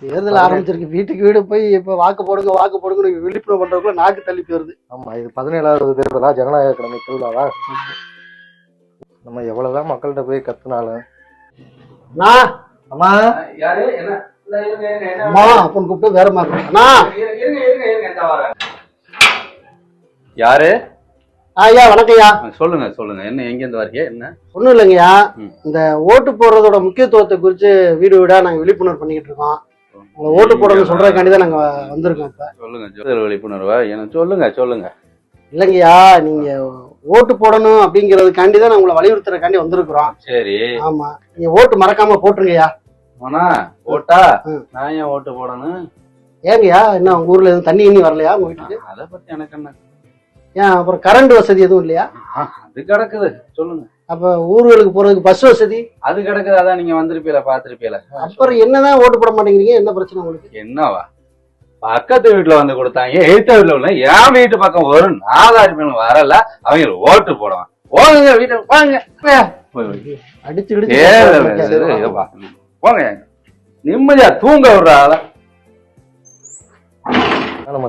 தேர்தல் ஆரம்பிச்சிருக்கு, வீட்டுக்கு வீடு போய் இப்ப வாக்கு போடுங்க விழிப்புணர்வு பண்றதுக்குள்ள நாக்கு தள்ளி போயிருது. ஆமா, இது 17வது தேர்தலா, ஜனநாயக கடமை திருவிழாவா? நம்ம எவ்வளவுதான் மக்கள்கிட்ட போய் கத்துனாலும் அம்மா அப்பன்னு கூப்பிட்டு வேற மாதிரி. யாரு? ஐயா வணக்கம்யா. சொல்லுங்க சொல்லுங்க, என்ன எங்க இருந்து வரீங்க? என்ன ஒண்ணும் இல்லைங்கய்யா, இந்த ஓட்டு போடுறதோட முக்கியத்துவத்தை குறிச்சு வீடு வீடா நாங்க விழிப்புணர்வு பண்ணிக்கிட்டு இருக்கோம். உங்க ஓட்டு போடணும்னு சொல்றதுக்காண்டி தான் நாங்க வந்திருக்கோம். இப்ப சொல்லுங்க, விழிப்புணர்வா எனக்கு சொல்லுங்க. இல்லைங்கய்யா, நீங்க ஓட்டு போடணும் அப்படிங்கறதுக்காண்டி தான் உங்களை வலியுறுத்துறதுக்காண்டி வந்திருக்கிறோம். சரி, ஆமா, நீங்க ஓட்டு மறக்காம போட்டுருங்கய்யா. ஆனா ஓட்டா நான் ஏன் ஓட்டு போடணும்? ஏங்கய்யா, என்ன உங்க ஊர்ல எதுவும் தண்ணி வரலையா உங்க வீட்டுக்கு? அதை பத்தி எனக்கு என்ன? ஏன் அப்புறம் கரண்ட் வசதி எதுவும் இல்லையா? அது கிடக்குது, சொல்லுங்க. அப்ப ஊர்களுக்கு போறதுக்கு பஸ் வசதி அது கிடக்குது, அதான் நீங்க வந்திருப்பீல பாத்திருப்பீல. அப்புறம் என்னதான் ஓட்டு போட மாட்டேங்கிறீங்க? என்ன பிரச்சனை உங்களுக்கு? என்னவா, பக்கத்து வீட்டுல வந்து கொடுத்தாங்க, எய்த்த வீட்டுல உள்ள என் வீட்டு பக்கம் ஒரு 4 வரல, அவங்க ஓட்டு போடுவான். போங்க வீட்டுக்கு போங்க, அடிச்சு போங்க, நிம்மதியா தூங்க விடுறாள். நம்ம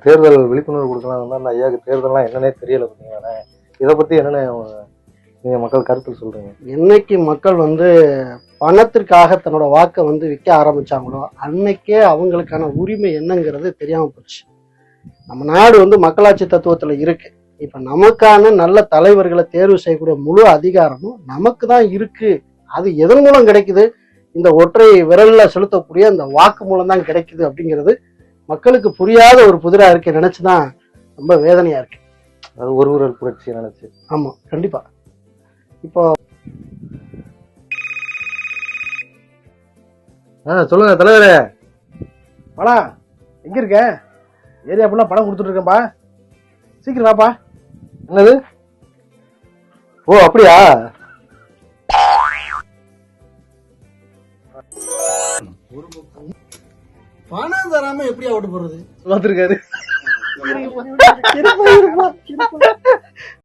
தேர்தல் விழிப்புணர்வு கொடுக்கலாம். அந்த ஐயாவுக்கு தேர்தல்லாம் என்னன்னே தெரியல பார்த்தீங்களா? இதை பத்தி என்னென்ன நீங்க மக்கள் கருத்து சொல்றீங்க? என்னைக்கு மக்கள் பணத்திற்காக தன்னோட வாக்கை விற்க ஆரம்பிச்சாங்களோ அன்னைக்கே அவங்களுக்கான உரிமை என்னங்கிறது தெரியாம போச்சு. நம்ம நாடு மக்களாட்சி தத்துவத்துல இருக்கு. இப்ப நமக்கான நல்ல தலைவர்களை தேர்வு செய்யக்கூடிய முழு அதிகாரமும் நமக்கு தான் இருக்கு. அது எதன் மூலம் கிடைக்குது? இந்த ஒற்றை விரல்ல செலுத்தக்கூடிய அந்த வாக்கு மூலம் தான் கிடைக்குது. அப்படிங்கிறது மக்களுக்கு புரியாத ஒரு புதிரா இருக்கு. நினைச்சுதான் ரொம்ப வேதனையா இருக்கு. அது ஒரு விரல் புரட்சி நினைச்சு. ஆமா, கண்டிப்பா. இப்போ சொல்லுங்க தலைவரே. பணம் எங்க இருக்க? ஏரியா ஃபுல்லா பணம் கொடுத்துட்டு இருக்கேன்பா, சீக்கிரம் வாப்பா. என்னது? ஓ அப்படியா? பணம் தராம எப்படியா ஓட்டு போடுறது? பார்த்துருக்காரு.